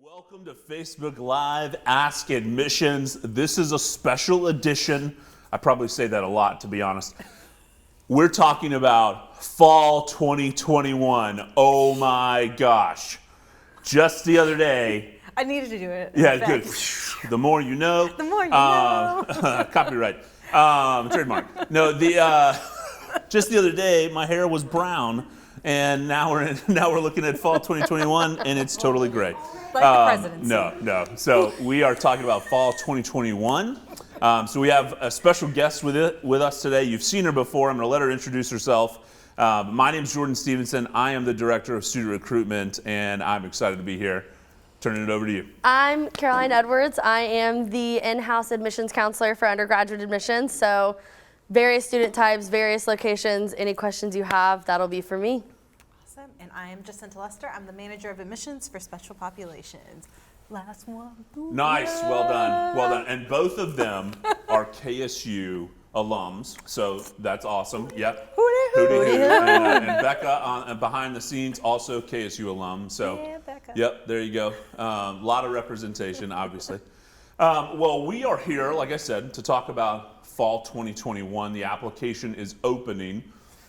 Welcome to Facebook Live Ask Admissions. This is a special edition. I probably say that a lot, to be honest. We're talking about fall 2021. Oh my gosh. Just the other day. I needed to do it. Yeah, good. The more you know. The more you know. Copyright. Trademark. No, just the other day, my hair was brown, and now we're looking at fall 2021, and it's totally gray. Like the presidency. No. So we are talking about fall 2021. So we have a special guest with us today. You've seen her before. I'm going to let her introduce herself. My name's Jordan Stevenson. I am the Director of Student Recruitment, and I'm excited to be here. Turning it over to you. I'm Caroline Edwards. I am the in-house admissions counselor for undergraduate admissions. So various student types, various locations, any questions you have, that'll be for me. Awesome. And I am Jacinta Lester. I'm the manager of admissions for special populations. Last one. Nice. Well done. Well done. And both of them are KSU alums, so that's awesome. Yep. Hooty hoo. And Becca behind the scenes, also KSU alum. So, yeah, Becca. Yep, there you go. A lot of representation, obviously. Well, we are here, like I said, to talk about fall 2021. The application is opening.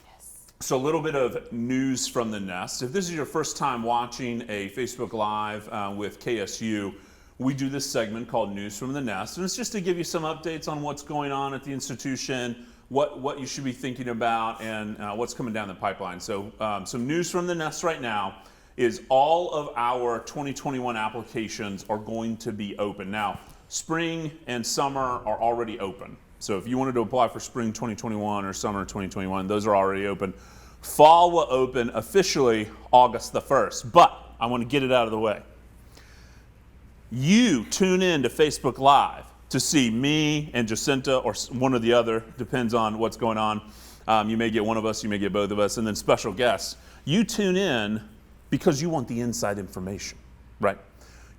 Yes. So a little bit of news from the nest. If this is your first time watching a Facebook Live with KSU, we do this segment called News from the Nest, and it's just to give you some updates on what's going on at the institution, what you should be thinking about, and what's coming down the pipeline. So some news from the nest right now is all of our 2021 applications are going to be open. Now, spring and summer are already open. So if you wanted to apply for spring 2021 or summer 2021, those are already open. Fall will open officially August the 1st, but I want to get it out of the way. You tune in to Facebook Live to see me and Jacinta or one or the other, depends on what's going on. You may get one of us, you may get both of us, and then special guests. You tune in because you want the inside information, right?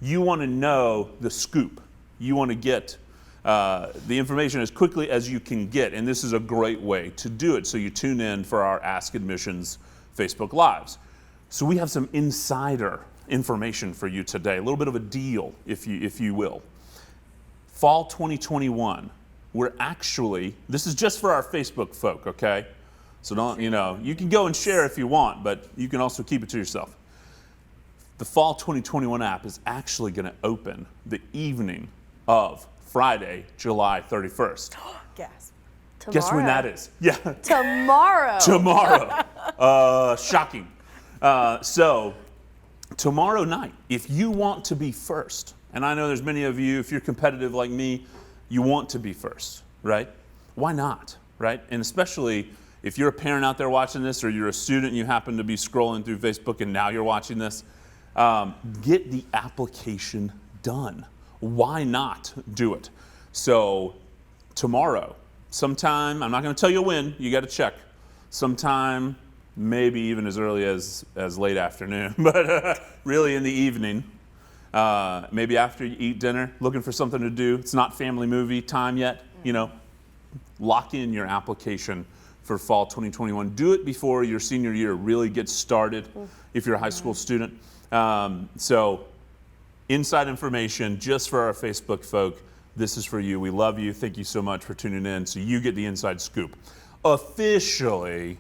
You want to know the scoop. You want to get the information as quickly as you can get, and this is a great way to do it. So you tune in for our Ask Admissions Facebook Lives. So we have some insider information for you today, a little bit of a deal, if you will. Fall 2021, this is just for our Facebook folk, okay? So don't, you can go and share if you want, but you can also keep it to yourself. The fall 2021 app is actually going to open the evening of Friday, July 31st. Gasp. Tomorrow. Guess when that is? Yeah. Tomorrow. Shocking. So tomorrow night, if you want to be first, and I know there's many of you, if you're competitive like me, you want to be first, right? Why not, right? And especially if you're a parent out there watching this, or you're a student and you happen to be scrolling through Facebook and now you're watching this, get the application done. Why not do it? So tomorrow, sometime, I'm not going to tell you when, you got to check, sometime maybe even as early as late afternoon, but really in the evening, maybe after you eat dinner, looking for something to do. It's not family movie time yet, lock in your application for fall 2021. Do it before your senior year really gets started if you're a high school student. So inside information just for our Facebook folk. This is for you. We love you. Thank you so much for tuning in so you get the inside scoop. Officially,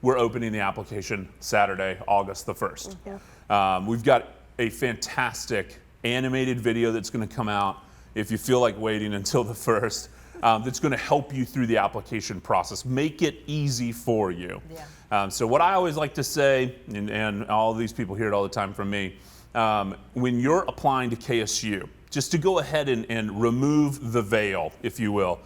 we're opening the application Saturday, August the 1st. Yeah. We've got a fantastic animated video that's going to come out if you feel like waiting until the 1st. That's going to help you through the application process. Make it easy for you. Yeah. So what I always like to say, and all of these people hear it all the time from me, when you're applying to KSU, just to go ahead and remove the veil, if you will,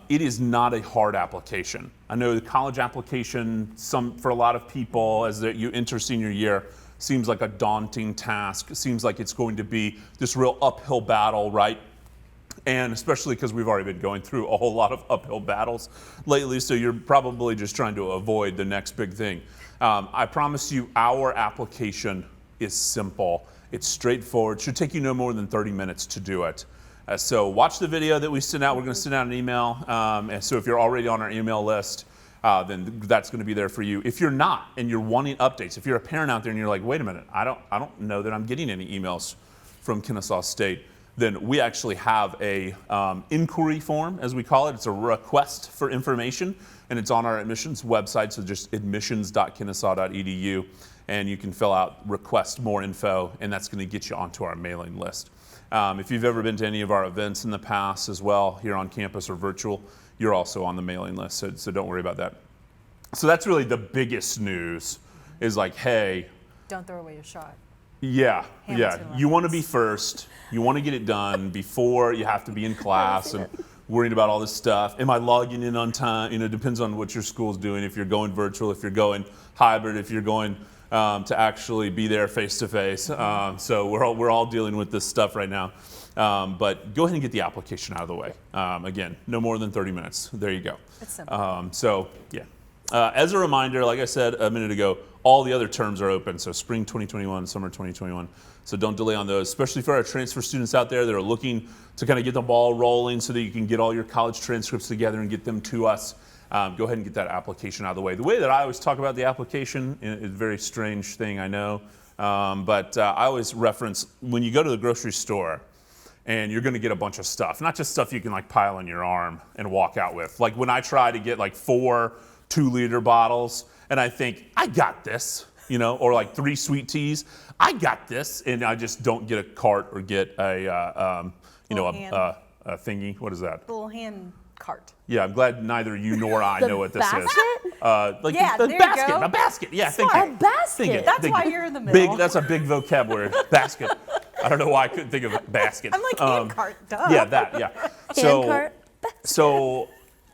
it is not a hard application. I know the college application, for a lot of people, as you enter senior year, seems like a daunting task. It seems like it's going to be this real uphill battle, right? And especially because we've already been going through a whole lot of uphill battles lately, so you're probably just trying to avoid the next big thing. I promise you, our application is simple. It's straightforward. It should take you no more than 30 minutes to do it. So watch the video that we sent out. We're going to send out an email. And so if you're already on our email list, then that's going to be there for you. If you're not and you're wanting updates, if you're a parent out there and you're like, wait a minute, I don't know that I'm getting any emails from Kennesaw State, then we actually have a inquiry form, as we call it. It's a request for information, and it's on our admissions website, so just admissions.kennesaw.edu, and you can fill out request more info, and that's going to get you onto our mailing list. If you've ever been to any of our events in the past as well, here on campus or virtual, you're also on the mailing list, so don't worry about that. So that's really the biggest news, is like, hey, Don't throw away your shot. yeah, Hamilton you want to reference. be first. You want to get it done before you have to be in class and worrying about all this stuff. Am I logging in on time? You know, it depends on what your school's doing. If you're going virtual, if you're going hybrid, if you're going to actually be there face to face. So we're all dealing with this stuff right now. But go ahead and get the application out of the way. Again, no more than 30 minutes. There you go. It's simple. So yeah. As a reminder, like I said a minute ago, all the other terms are open. So spring 2021, summer 2021. So don't delay on those, especially for our transfer students out there that are looking to kind of get the ball rolling so that you can get all your college transcripts together and get them to us. Go ahead and get that application out of the way. The way that I always talk about the application is a very strange thing, I know. But I always reference when you go to the grocery store and you're going to get a bunch of stuff, not just stuff you can like pile on your arm and walk out with. Like when I try to get like 4 2-liter bottles and I think, I got this, you know, or like 3 sweet teas, I got this, and I just don't get a cart or get a, a thingy. What is that? The little hand cart. Yeah, I'm glad neither you nor I know what this is. Like Yeah, the there you basket, go. a basket. Yeah, Smart. thank you. A basket. Thank you. That's Thank why you. you're in the middle. That's a big vocabulary. Basket. I don't know why I couldn't think of basket. I'm like hand cart, duh. Yeah, that. Yeah. Hand cart. So,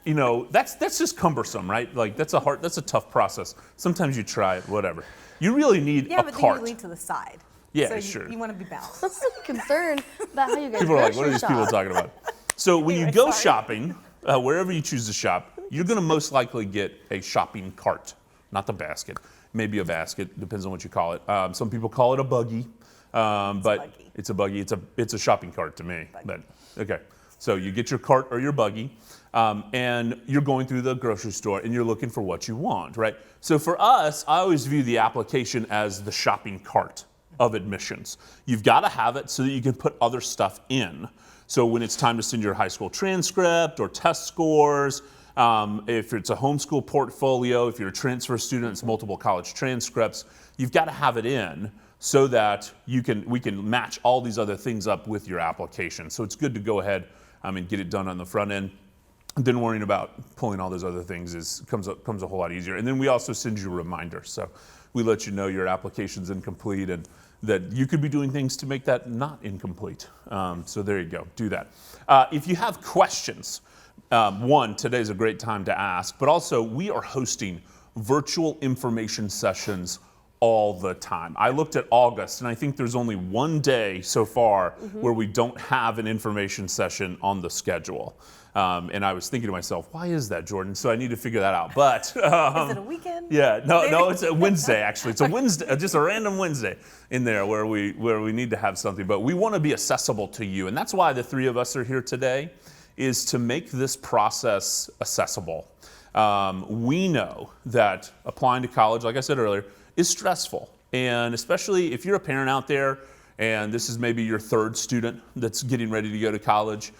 you know, that's just cumbersome, right? Like that's a tough process. Sometimes you try it, whatever. You really need Yeah, a but cart. then you lean to the side. Yeah, so sure. You want to be balanced. I'm so concerned about how you guys People are like, what are grocery these shop. people talking about? So when you Anyway, go sorry. shopping, wherever you choose to shop, you're going to most likely get a shopping cart, not the basket. Maybe a basket, depends on what you call it. Some people call it a buggy, but buggy. it's a buggy. It's a shopping cart to me. Buggy. But okay, so you get your cart or your buggy, and you're going through the grocery store and you're looking for what you want, right? So for us, I always view the application as the shopping cart of admissions. You've got to have it so that you can put other stuff in. So when it's time to send your high school transcript or test scores, if it's a homeschool portfolio, if you're a transfer student, it's multiple college transcripts, you've got to have it in so that we can match all these other things up with your application. So it's good to go ahead and get it done on the front end. Then worrying about pulling all those other things comes a whole lot easier. And then we also send you a reminder. So we let you know your application's incomplete and that you could be doing things to make that not incomplete. So there you go, do that. If you have questions, today's a great time to ask, but also we are hosting virtual information sessions all the time. I looked at August and I think there's only one day so far where we don't have an information session on the schedule. And I was thinking to myself, why is that, Jordan? So I need to figure that out. But Is it a weekend? yeah, no, it's a Wednesday actually. It's a Wednesday, just a random Wednesday in there where we need to have something. But we want to be accessible to you, and that's why the 3 of us are here today, is to make this process accessible. We know that applying to college, like I said earlier, is stressful, and especially if you're a parent out there, and this is maybe your 3rd student that's getting ready to go to college.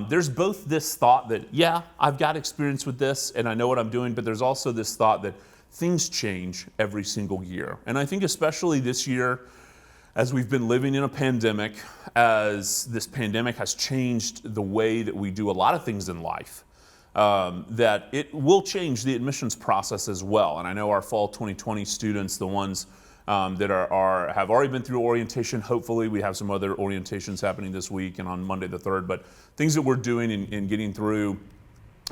There's both this thought that, yeah, I've got experience with this and I know what I'm doing, but there's also this thought that things change every single year. And I think especially this year, as we've been living in a pandemic, as this pandemic has changed the way that we do a lot of things in life, that it will change the admissions process as well. And I know our fall 2020 students, the ones that have already been through orientation. Hopefully we have some other orientations happening this week and on Monday the 3rd, but things that we're doing and getting through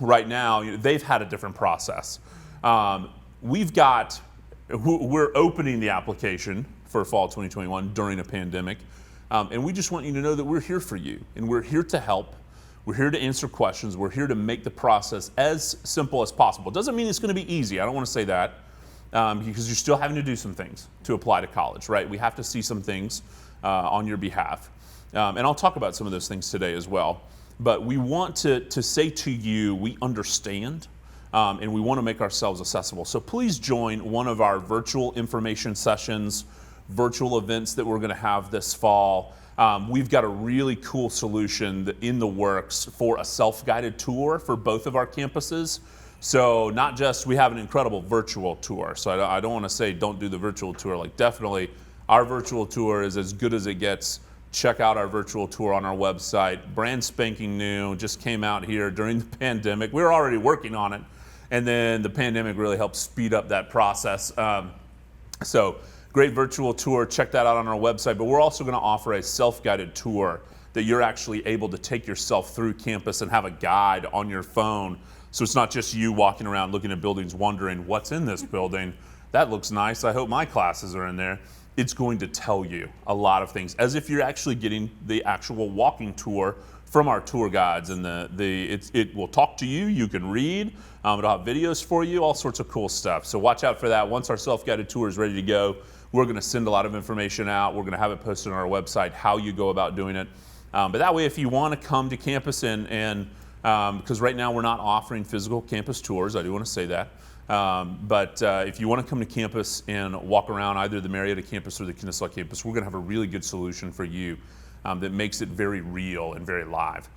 right now, they've had a different process. We're opening the application for fall 2021 during a pandemic, and we just want you to know that we're here for you and we're here to help. We're here to answer questions. We're here to make the process as simple as possible. Doesn't mean it's going to be easy. I don't want to say that. Because you're still having to do some things to apply to college, right? We have to see some things on your behalf. And I'll talk about some of those things today as well. But we want to say to you, we understand, and we want to make ourselves accessible. So please join one of our virtual information sessions, virtual events that we're going to have this fall. We've got a really cool solution in the works for a self-guided tour for both of our campuses. So not just, we have an incredible virtual tour. So I don't want to say don't do the virtual tour. Like, definitely our virtual tour is as good as it gets. Check out our virtual tour on our website. Brand spanking new, just came out here during the pandemic. We were already working on it, and then the pandemic really helped speed up that process. So great virtual tour, check that out on our website. But we're also going to offer a self-guided tour that you're actually able to take yourself through campus and have a guide on your phone. So it's not just you walking around looking at buildings wondering what's in this building. That looks nice, I hope my classes are in there. It's going to tell you a lot of things, as if you're actually getting the actual walking tour from our tour guides. And it will talk to you, you can read, it'll have videos for you, all sorts of cool stuff. So watch out for that. Once our self-guided tour is ready to go, we're going to send a lot of information out. We're going to have it posted on our website, how you go about doing it. But that way, if you want to come to campus and because right now we're not offering physical campus tours, I do want to say that. But if you want to come to campus and walk around either the Marietta campus or the Kennesaw campus, we're going to have a really good solution for you that makes it very real and very live.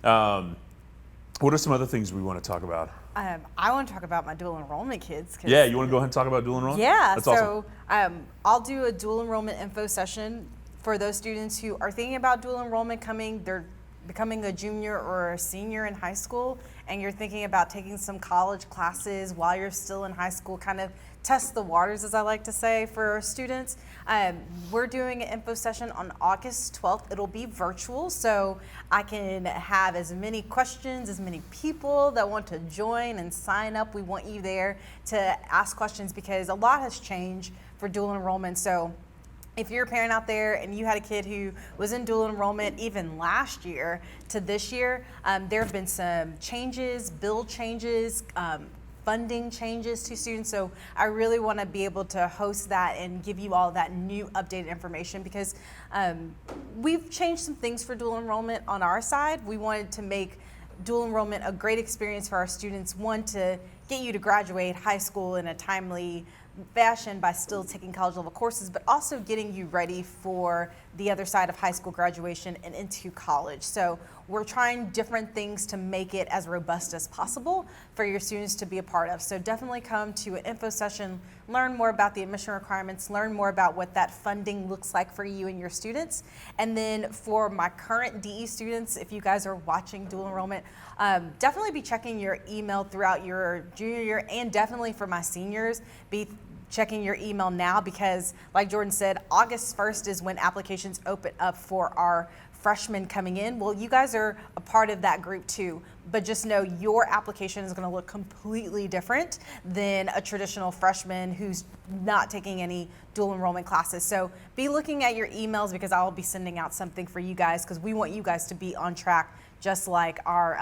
What are some other things we want to talk about? I want to talk about my dual enrollment kids. Yeah, you want to go ahead and talk about dual enrollment? Yeah, that's so awesome. I'll do a dual enrollment info session for those students who are thinking about dual enrollment they're becoming a junior or a senior in high school, and you're thinking about taking some college classes while you're still in high school, kind of test the waters, as I like to say, for students. We're doing an info session on August 12th. It'll be virtual, so I can have as many questions, as many people that want to join and sign up. We want you there to ask questions because a lot has changed for dual enrollment. So if you're a parent out there and you had a kid who was in dual enrollment even last year to this year, there have been some changes, bill changes, funding changes to students. So I really want to be able to host that and give you all that new updated information because we've changed some things for dual enrollment on our side. We wanted to make dual enrollment a great experience for our students. One, to get you to graduate high school in a timely fashion by still taking college level courses, but also getting you ready for the other side of high school graduation and into college. So we're trying different things to make it as robust as possible for your students to be a part of. So definitely come to an info session, learn more about the admission requirements, learn more about what that funding looks like for you and your students. And then for my current DE students, if you guys are watching dual enrollment, definitely be checking your email throughout your junior year, and definitely for my seniors, be checking your email now because, like Jordan said, August 1st is when applications open up for our freshmen coming in. Well, you guys are a part of that group too, but just know your application is going to look completely different than a traditional freshman who's not taking any dual enrollment classes. So be looking at your emails because I'll be sending out something for you guys because we want you guys to be on track just like our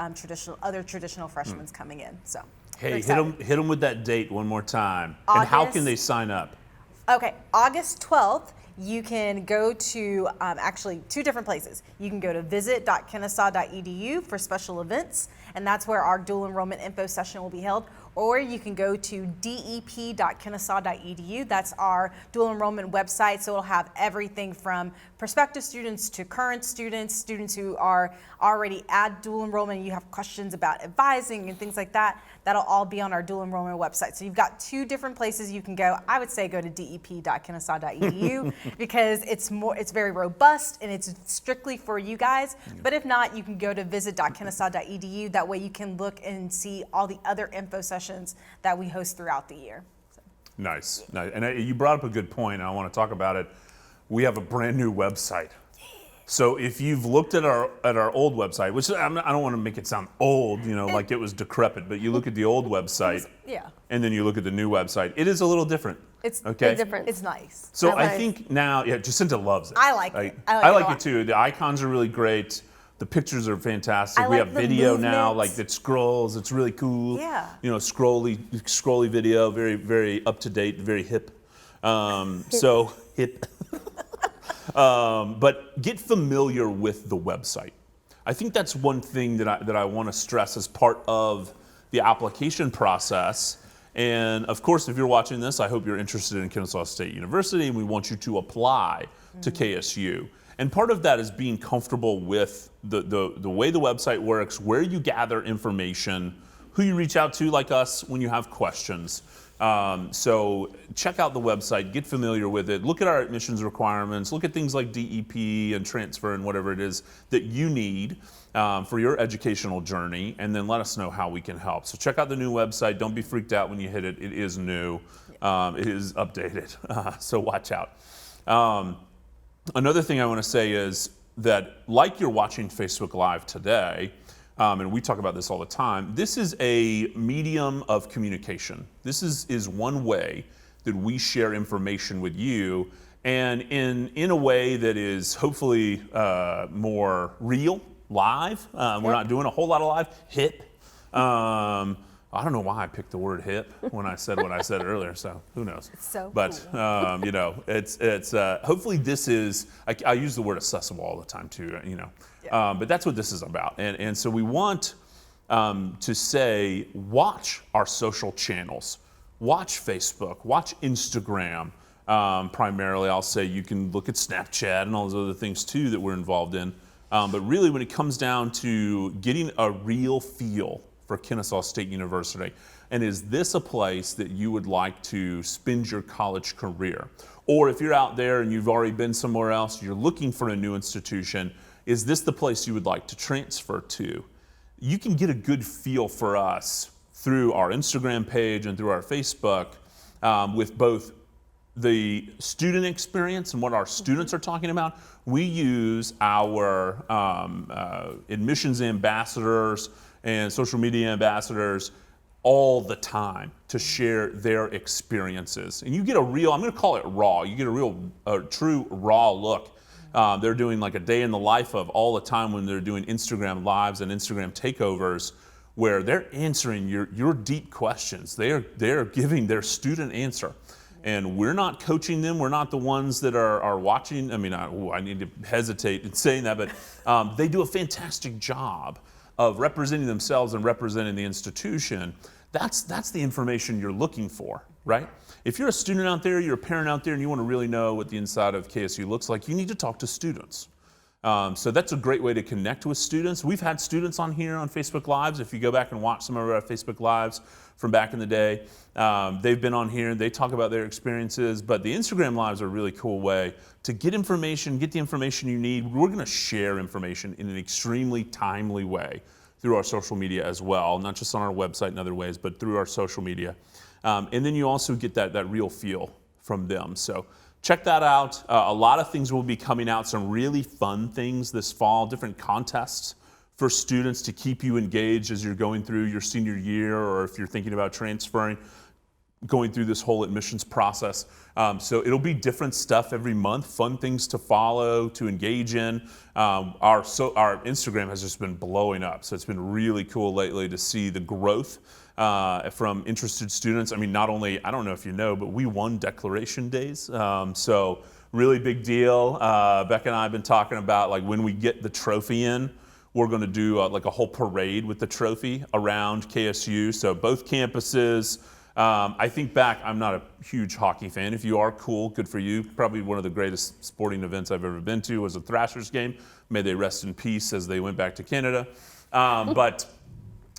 other traditional freshmen coming in. So. Hey, hit them with that date one more time. And how can they sign up? Okay, August 12th, you can go to actually two different places. You can go to visit.kennesaw.edu for special events, and that's where our dual enrollment info session will be held. Or you can go to dep.kennesaw.edu. That's our dual enrollment website. So it'll have everything from prospective students to current students, students who are already at dual enrollment. You have questions about advising and things like that. That'll all be on our dual enrollment website. So you've got two different places you can go. I would say go to dep.kennesaw.edu because it's very robust and it's strictly for you guys. But if not, you can go to visit.kennesaw.edu. That way you can look and see all the other info sessions that we host throughout the year. So. Nice. And you brought up a good point, and I want to talk about it. We have a brand new website. So if you've looked at our old website, which I don't want to make it sound old, like it was decrepit, but you look at the old website, and then you look at the new website, it is a little different. It's different. It's nice. So I think now, Jacinta loves it. I like it. I like it too. The icons are really great. The pictures are fantastic. We have video now, like that scrolls. It's really cool. Yeah. Scrolly video, very, very up to date, very hip. So hip. But get familiar with the website. I think that's one thing that I want to stress as part of the application process. And of course, if you're watching this, I hope you're interested in Kennesaw State University, and we want you to apply to KSU. And part of that is being comfortable with the way the website works, where you gather information, who you reach out to, like us, when you have questions. So check out the website, get familiar with it, look at our admissions requirements, look at things like DEP and transfer and whatever it is that you need for your educational journey, and then let us know how we can help. So check out the new website. Don't be freaked out when you hit it. It is new. It is updated, so watch out. Another thing I want to say is that, like you're watching Facebook Live today, and we talk about this all the time, this is a medium of communication. This is one way that we share information with you, and in a way that is hopefully more real, live. We're not doing a whole lot of live, hip. I don't know why I picked the word hip when I said what I said earlier, so who knows. It's so but cool. you know, it's hopefully this is, I use the word accessible all the time too, you know. Yeah. But that's what this is about. And so we want to say, watch our social channels, watch Facebook, watch Instagram. Primarily, I'll say you can look at Snapchat and all those other things too that we're involved in. But really, when it comes down to getting a real feel for Kennesaw State University, and is this a place that you would like to spend your college career? Or if you're out there and you've already been somewhere else, you're looking for a new institution, is this the place you would like to transfer to? You can get a good feel for us through our Instagram page and through our Facebook with both the student experience and what our students are talking about. We use our admissions ambassadors and social media ambassadors all the time to share their experiences. And you get a real, I'm gonna call it raw, you get a true raw look. They're doing like a day in the life of all the time when they're doing Instagram lives and Instagram takeovers, where they're answering your deep questions. They're giving their student answer. And we're not coaching them. We're not the ones that are watching. I mean, I need to hesitate in saying that, but they do a fantastic job of representing themselves and representing the institution. That's the information you're looking for, right? If you're a student out there, you're a parent out there, and you want to really know what the inside of KSU looks like, you need to talk to students. So that's a great way to connect with students. We've had students on here on Facebook Lives. If you go back and watch some of our Facebook Lives from back in the day, they've been on here and they talk about their experiences. But the Instagram Lives are a really cool way to get information, get the information you need. We're going to share information in an extremely timely way through our social media as well, not just on our website and other ways, but through our social media. And then you also get that real feel from them. So check that out. A lot of things will be coming out, some really fun things this fall, different contests for students to keep you engaged as you're going through your senior year, or if you're thinking about transferring, going through this whole admissions process. So it'll be different stuff every month, fun things to follow, to engage in. Our Instagram has just been blowing up, so it's been really cool lately to see the growth from interested students. I mean, not only, I don't know if you know, but we won Declaration Days. So really big deal. Becca and I have been talking about, like, when we get the trophy in, we're going to do like a whole parade with the trophy around KSU. So both campuses. I think back, I'm not a huge hockey fan. If you are, cool, good for you. Probably one of the greatest sporting events I've ever been to was a Thrashers game. May they rest in peace as they went back to Canada. But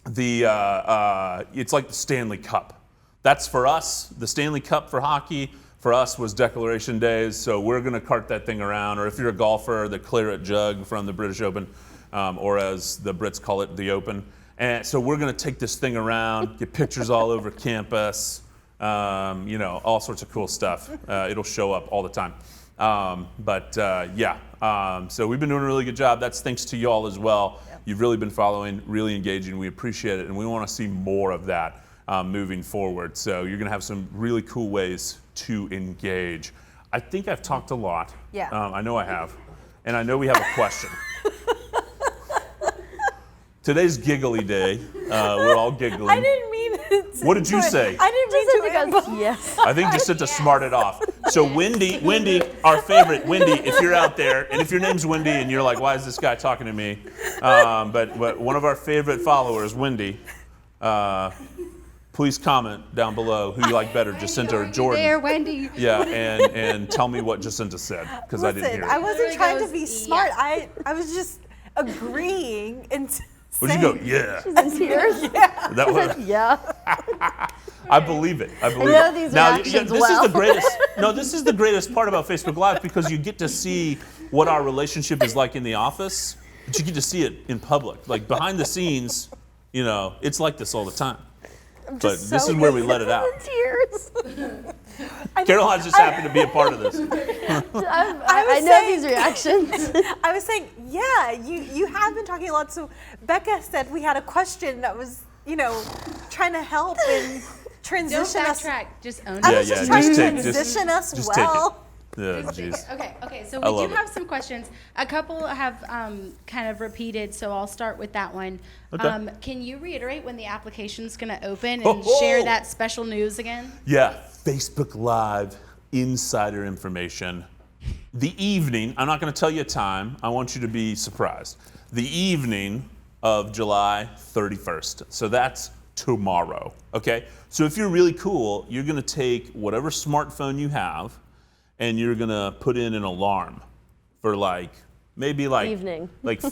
it's like the Stanley Cup. That's for us. The Stanley Cup for hockey for us was Declaration Days. So we're going to cart that thing around. Or if you're a golfer, the Claret Jug from the British Open, or as the Brits call it, the Open. And so we're going to take this thing around, get pictures all over campus, you know, all sorts of cool stuff. It'll show up all the time. So we've been doing a really good job. That's thanks to y'all as well. Yep. You've really been following, really engaging. We appreciate it, and we want to see more of that moving forward. So you're going to have some really cool ways to engage. I think I've talked a lot. Yeah. I know I have. And I know we have a question. Today's giggly day. We're all giggling. I didn't mean it. What did you say? I didn't mean to. Yes. I think just to smart it off. So Wendy, our favorite, Wendy, if you're out there, and if your name's Wendy and you're like, why is this guy talking to me? But one of our favorite followers, Wendy, please comment down below who you like better, Jacinta or Jordan. There, Wendy. Yeah, and tell me what Jacinta said, because I didn't hear it. I wasn't trying to be goes, smart. yeah. I was just agreeing and Would you go, yeah? She's in tears. That was, Yeah. I believe it. I believe know it. these Now, reactions this well. is the greatest. No, this is the greatest part about Facebook Live, because you get to see what our relationship is like in the office, but you get to see it in public. Like behind the scenes, it's like this all the time. But this is where we let it out. Tears. Caroline's just happy to be a part of this. I know these reactions. I was saying, yeah, you have been talking a lot. So Becca said we had a question that was, trying to help and Don't transition us. backtrack. Just own I it. was Yeah, just yeah, trying just to take- transition us just take it. well. Yeah, jeez. Okay. So I we love do it. have some questions. A couple have kind of repeated, so I'll start with that one. Okay. Can you reiterate when the application's going to open Ho, and ho! share that special news again? Yeah, Facebook Live, insider information. The evening, I'm not going to tell you a time, I want you to be surprised. The evening of July 31st. So that's tomorrow, okay? So if you're really cool, you're going to take whatever smartphone you have and you're going to put in an alarm for maybe Evening.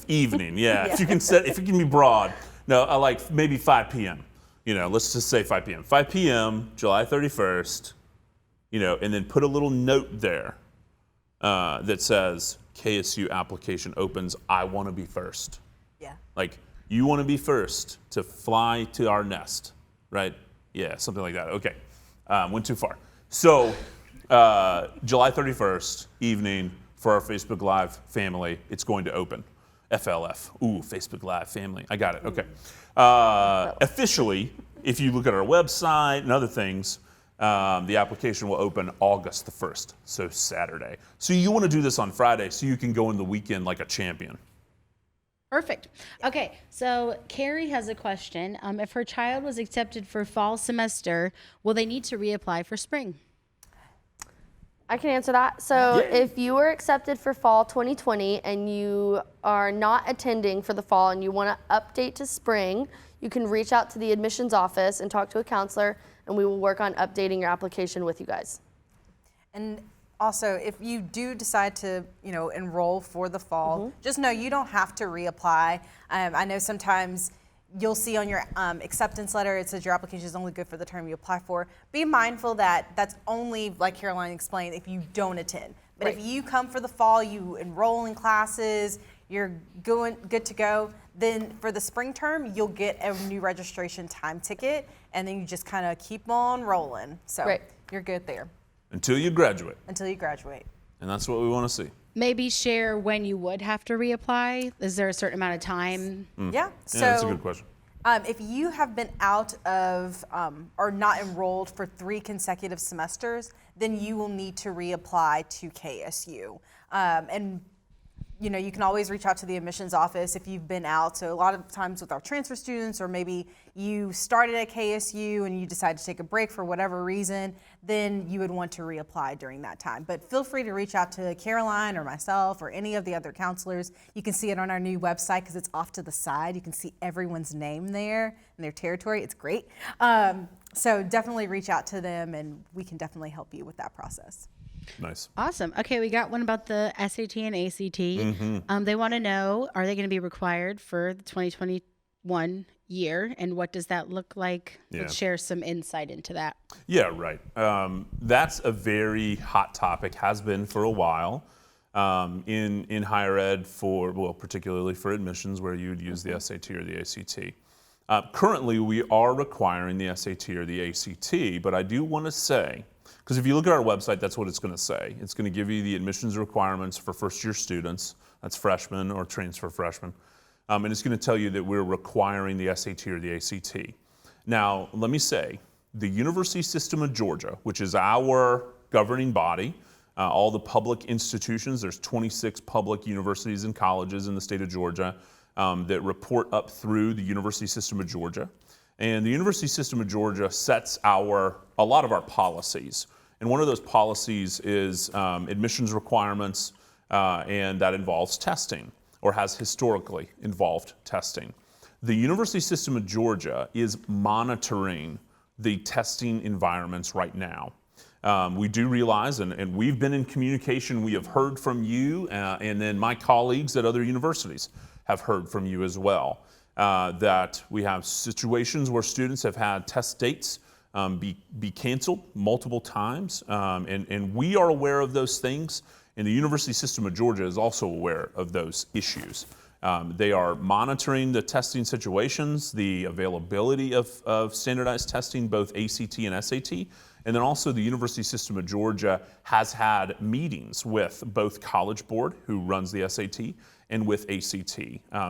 Evening, yeah. If you can be broad. No, maybe 5 p.m. Let's just say 5 p.m. 5 p.m., July 31st, and then put a little note there that says, KSU application opens, I want to be first. Yeah. You want to be first to fly to our nest, right? Yeah, something like that. Okay, went too far. So, July 31st evening for our Facebook Live family, it's going to open. FLF. Ooh, Facebook Live family. I got it. Okay. Officially, if you look at our website and other things, the application will open August the 1st, so Saturday. So you want to do this on Friday so you can go in the weekend like a champion. Perfect. Okay, so Carrie has a question. If her child was accepted for fall semester, will they need to reapply for spring? I can answer that. So if you were accepted for fall 2020 and you are not attending for the fall and you want to update to spring, you can reach out to the admissions office and talk to a counselor, and we will work on updating your application with you guys. And also, if you do decide to, enroll for the fall, just know you don't have to reapply. I know sometimes you'll see on your acceptance letter, it says your application is only good for the term you apply for. Be mindful that that's only, like Caroline explained, if you don't attend. But if you come for the fall, you enroll in classes, you're good to go, then for the spring term, you'll get a new registration time ticket, and then you just kind of keep on rolling. So you're good there. Until you graduate. Until you graduate. And that's what we want to see. Maybe share when you would have to reapply. Is there a certain amount of time? Yeah. So Yeah, that's a good question. If you have been out of or not enrolled for 3 consecutive semesters, then you will need to reapply to KSU. And you can always reach out to the admissions office if you've been out. So a lot of times with our transfer students, or maybe you started at KSU and you decide to take a break for whatever reason, then you would want to reapply during that time. But feel free to reach out to Caroline or myself or any of the other counselors. You can see it on our new website because it's off to the side. You can see everyone's name there and their territory. It's great. So definitely reach out to them and we can definitely help you with that process. Nice. Awesome. Okay, we got one about the SAT and ACT. They want to know, are they going to be required for the 2021 year, and what does that look like? Yeah. Let's share some insight into that. Yeah, right. That's a very hot topic, has been for a while in higher ed particularly for admissions where you would use the SAT or the ACT. Currently, we are requiring the SAT or the ACT, but I do want to say, because if you look at our website, that's what it's going to say. It's going to give you the admissions requirements for first-year students, that's freshmen or transfer freshmen, and it's going to tell you that we're requiring the SAT or the ACT. Now, let me say, the University System of Georgia, which is our governing body, all the public institutions, there's 26 public universities and colleges in the state of Georgia that report up through the University System of Georgia. And the University System of Georgia sets a lot of our policies. And one of those policies is admissions requirements, and that involves testing, or has historically involved testing. The University System of Georgia is monitoring the testing environments right now. We do realize, and we've been in communication, we have heard from you, and then my colleagues at other universities have heard from you as well, that we have situations where students have had test dates be canceled multiple times, and we are aware of those things, and the University System of Georgia is also aware of those issues. They are monitoring the testing situations, the availability of standardized testing, both ACT and SAT, and then also the University System of Georgia has had meetings with both College Board, who runs the SAT, and with ACT.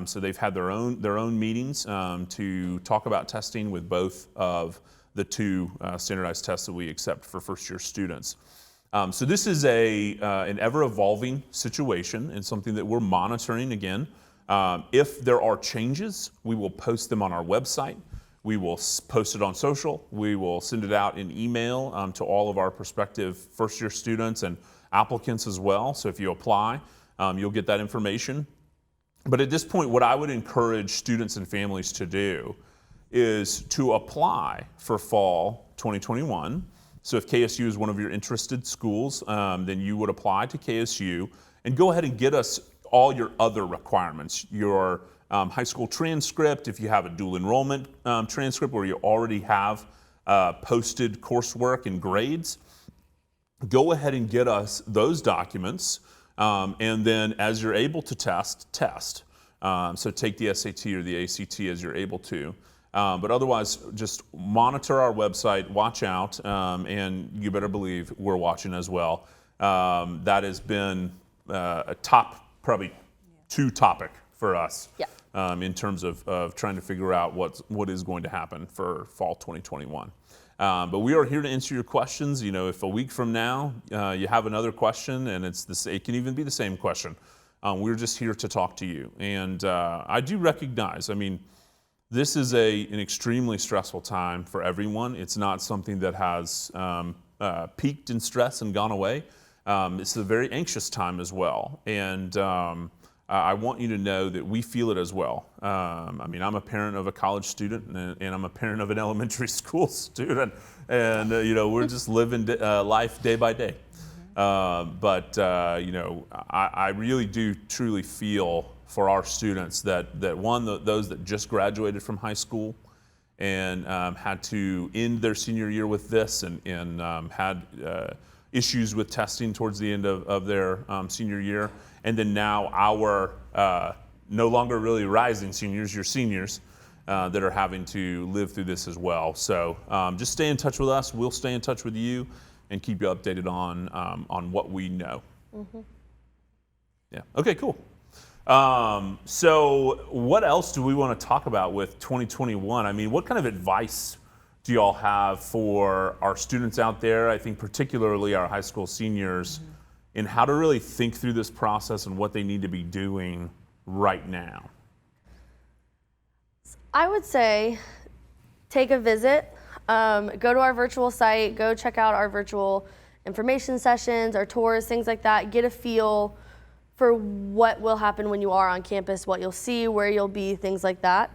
So they've had their own meetings to talk about testing with both of the two standardized tests that we accept for first-year students. So this is an ever-evolving situation and something that we're monitoring again. If there are changes, we will post them on our website. We will post it on social. We will send it out in email to all of our prospective first-year students and applicants as well. So if you apply, you'll get that information. But at this point, what I would encourage students and families to do is to apply for fall 2021. So if KSU is one of your interested schools, then you would apply to KSU and go ahead and get us all your other requirements, your high school transcript, if you have a dual enrollment transcript where you already have posted coursework and grades, go ahead and get us those documents, and then as you're able to test. So take the SAT or the ACT as you're able to. But otherwise, just monitor our website, watch out, and you better believe we're watching as well. That has been a top, probably two topic for us in terms of trying to figure out what is going to happen for fall 2021. But we are here to answer your questions. You know, if a week from now you have another question and it can even be the same question, we're just here to talk to you. And I do recognize, I mean, this is an extremely stressful time for everyone. It's not something that has peaked in stress and gone away. It's a very anxious time as well. And I want you to know that we feel it as well. I mean, I'm a parent of a college student and I'm a parent of an elementary school student. And, you know, we're just living life day by day. But you know, I really do truly feel for our students that those that just graduated from high school and had to end their senior year with this and had issues with testing towards the end of their senior year, and then now our no longer really rising seniors, your seniors, that are having to live through this as well. So just stay in touch with us. We'll stay in touch with you and keep you updated on what we know. Mm-hmm. Yeah. Okay. Cool. So what else do we want to talk about with 2021? I mean, what kind of advice do y'all have for our students out there? I think particularly our high school seniors, mm-hmm. in how to really think through this process and what they need to be doing right now. I would say take a visit, go to our virtual site, go check out our virtual information sessions, our tours, things like that. Get a feel for what will happen when you are on campus, what you'll see, where you'll be, things like that.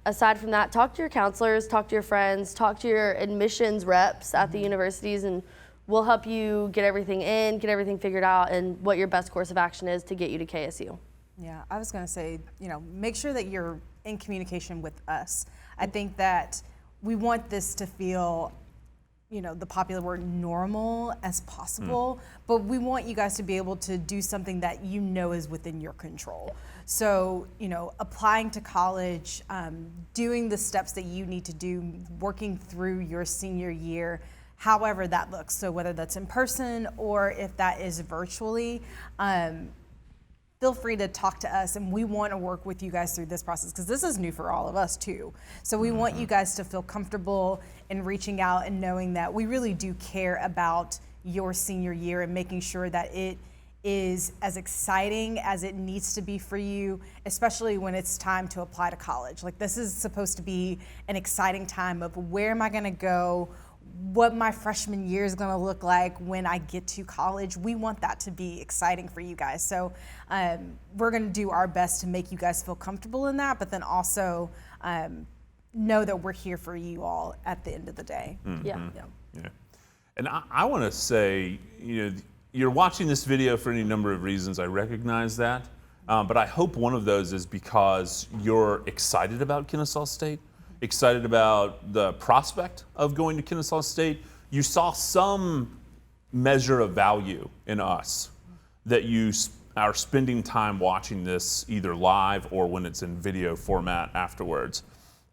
Aside from that, talk to your counselors, talk to your friends, talk to your admissions reps at the universities, and we'll help you get everything in, get everything figured out, and what your best course of action is to get you to KSU. Yeah, I was gonna say, you know, make sure that you're in communication with us. I think that we want this to feel, you know, the popular word normal as possible, but we want you guys to be able to do something that you know is within your control. So, you know, applying to college, doing the steps that you need to do, working through your senior year, however that looks. So whether that's in person or if that is virtually, feel free to talk to us, and we want to work with you guys through this process because this is new for all of us too. So we want you guys to feel comfortable in reaching out and knowing that we really do care about your senior year and making sure that it is as exciting as it needs to be for you, especially when it's time to apply to college. Like, this is supposed to be an exciting time of where am I going to go, what my freshman year is going to look like when I get to college. We want that to be exciting for you guys. So we're going to do our best to make you guys feel comfortable in that, but then also know that we're here for you all at the end of the day. Yeah. Yeah. And I want to say, you're watching this video for any number of reasons. I recognize that. But I hope one of those is because you're excited about Kennesaw State, excited about the prospect of going to Kennesaw State. You saw some measure of value in us, that you are spending time watching this either live or when it's in video format afterwards.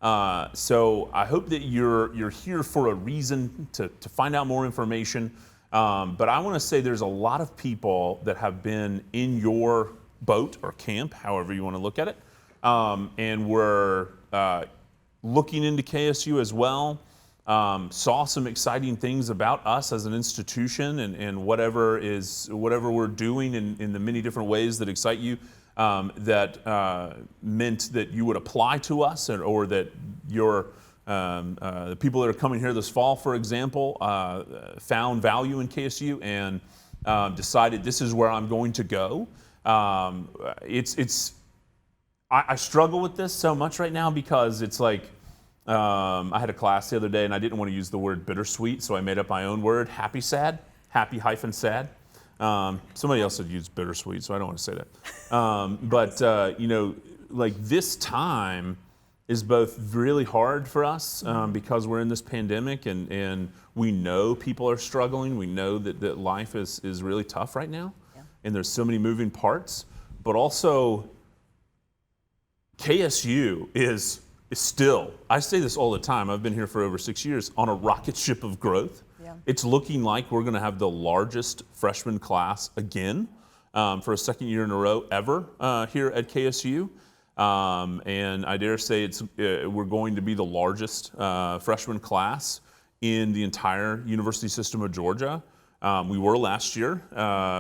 So I hope that you're here for a reason to find out more information. But I want to say there's a lot of people that have been in your boat or camp, however you want to look at it, and we're looking into KSU as well. Saw some exciting things about us as an institution and whatever we're doing in the many different ways that excite you, that meant that you would apply to us, or that the people that are coming here this fall, for example, found value in KSU and decided this is where I'm going to go. I struggle with this so much right now because it's like, I had a class the other day and I didn't want to use the word bittersweet, so I made up my own word, happy sad. Somebody else had used bittersweet, so I don't want to say that. But like this time is both really hard for us because we're in this pandemic and we know people are struggling. We know that life is really tough right now. And there's so many moving parts, but also KSU is still, I say this all the time, I've been here for over 6 years, on a rocket ship of growth. Yeah. It's looking like we're gonna have the largest freshman class again for a second year in a row ever here at KSU. And I dare say we're going to be the largest freshman class in the entire university system of Georgia. We were last year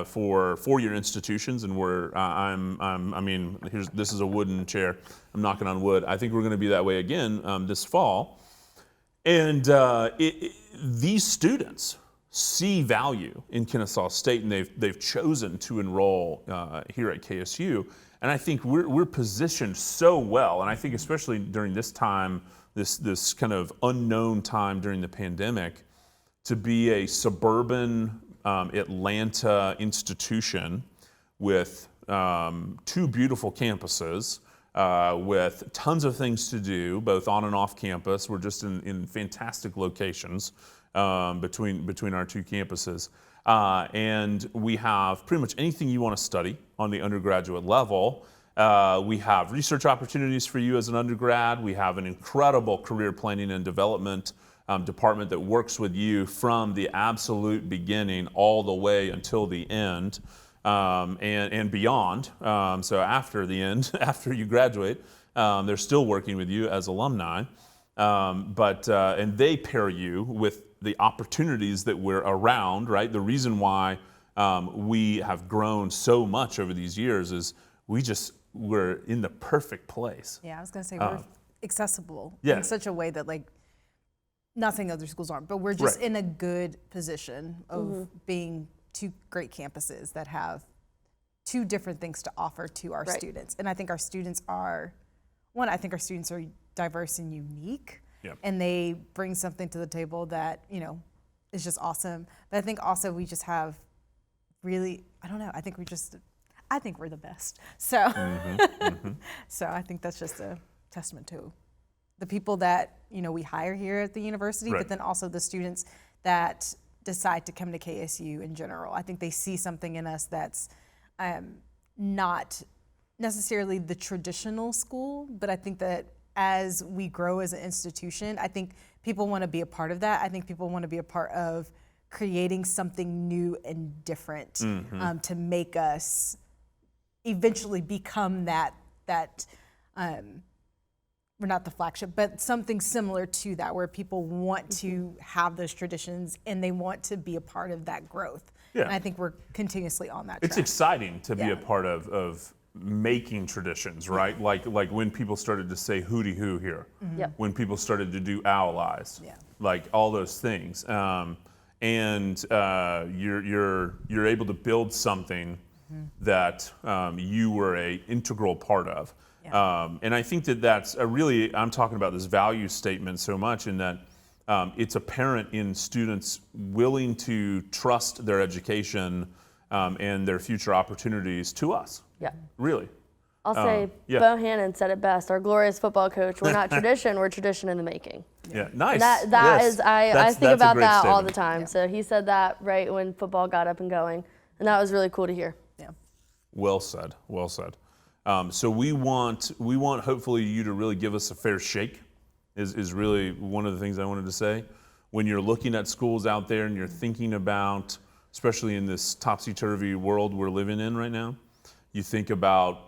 for four-year institutions, and this is a wooden chair. I'm knocking on wood. I think we're going to be that way again this fall. And these students see value in Kennesaw State, and they've chosen to enroll here at KSU. And I think we're positioned so well, and I think especially during this time, this kind of unknown time during the pandemic, to be a suburban Atlanta institution with two beautiful campuses, with tons of things to do, both on and off campus. We're just in fantastic locations between our two campuses. And we have pretty much anything you want to study on the undergraduate level. We have research opportunities for you as an undergrad. We have an incredible career planning and development department that works with you from the absolute beginning all the way until the end and beyond. So after the end, after you graduate, they're still working with you as alumni. And they pair you with the opportunities that we're around, right? The reason why we have grown so much over these years is we're in the perfect place. Yeah, I was going to say we're accessible in such a way that not saying other schools aren't, but we're just in a good position of being two great campuses that have two different things to offer to our students. And I think our students are diverse and unique, and they bring something to the table that, is just awesome. But I think also we just have really, I think we're the best. So, so I think that's just a testament to the people that we hire here at the university, but then also the students that decide to come to KSU in general. I think they see something in us that's not necessarily the traditional school, but I think that as we grow as an institution, I think people want to be a part of that. I think people want to be a part of creating something new and different to make us eventually become that we're not the flagship, but something similar to that, where people want to have those traditions and they want to be a part of that growth. Yeah. And I think we're continuously on that track. It's exciting to be a part of making traditions, right? Like when people started to say hooty hoo here, when people started to do owl eyes, like all those things. And you're able to build something that you were an integral part of. And I think that that's I'm talking about this value statement so much in that it's apparent in students willing to trust their education and their future opportunities to us. Yeah. Really. I'll say yeah. Bo Hannon said it best. Our glorious football coach. We're not tradition. We're tradition in the making. Yeah, nice. That Yes. is, I That's think a about great that all statement. the time. So he said that right when football got up and going, and that was really cool to hear. Yeah. Well said. Well said. So we want hopefully you to really give us a fair shake. Is really one of the things I wanted to say. When you're looking at schools out there and you're thinking about, especially in this topsy-turvy world we're living in right now, you think about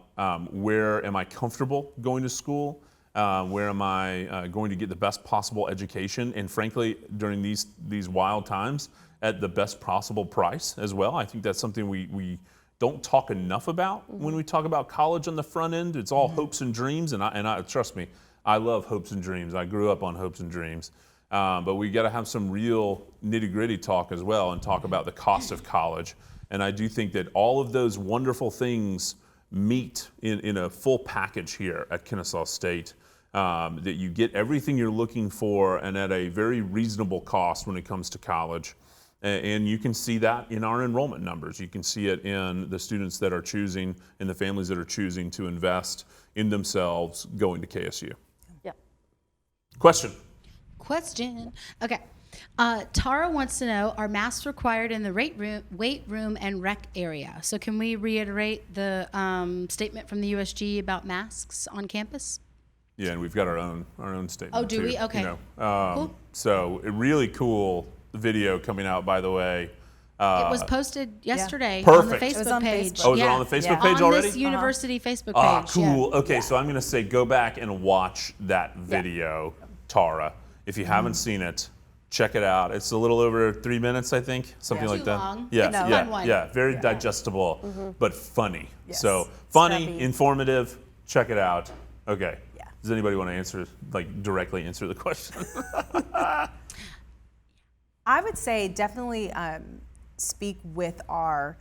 where am I comfortable going to school? Where am I going to get the best possible education? And frankly, during these wild times, at the best possible price as well. I think that's something we don't talk enough about when we talk about college on the front end. It's all hopes and dreams, and I trust me, I love hopes and dreams. I grew up on hopes and dreams. But we got to have some real nitty-gritty talk as well and talk about the cost of college. And I do think that all of those wonderful things meet in a full package here at Kennesaw State, that you get everything you're looking for and at a very reasonable cost when it comes to college. And you can see that in our enrollment numbers. You can see it in the students that are choosing and the families that are choosing to invest in themselves going to KSU. Yeah. Question. Okay. Tara wants to know, are masks required in the weight room and rec area? So can we reiterate the statement from the USG about masks on campus? Yeah, and we've got our own statement. Oh, do too, we? Okay. Cool. So a really cool video coming out, by the way. It was posted yesterday Perfect. on the It was Facebook on page. Facebook. Oh, is it on the Facebook page on already? this university Facebook Ah, page. cool. Okay, Yeah. so I'm going to say go back and watch that video, Tara. If you haven't seen it, check it out. It's a little over 3 minutes, I think, something like Too that. long. Yeah, It's a yeah, fun one. yeah. Very digestible, but funny. Yes. So funny, Scrappy. informative. Check it out. Okay. Yeah. Does anybody want to answer, directly answer the question? I would say definitely speak with our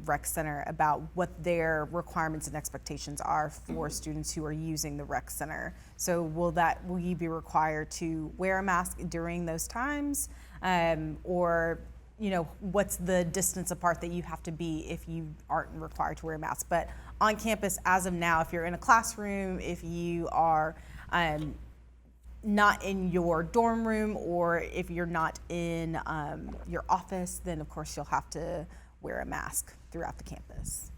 rec center about what their requirements and expectations are for students who are using the rec center. So will you be required to wear a mask during those times, or what's the distance apart that you have to be if you aren't required to wear a mask? But on campus, as of now, if you're in a classroom, if you are not in your dorm room, or if you're not in your office, then of course you'll have to wear a mask throughout the campus.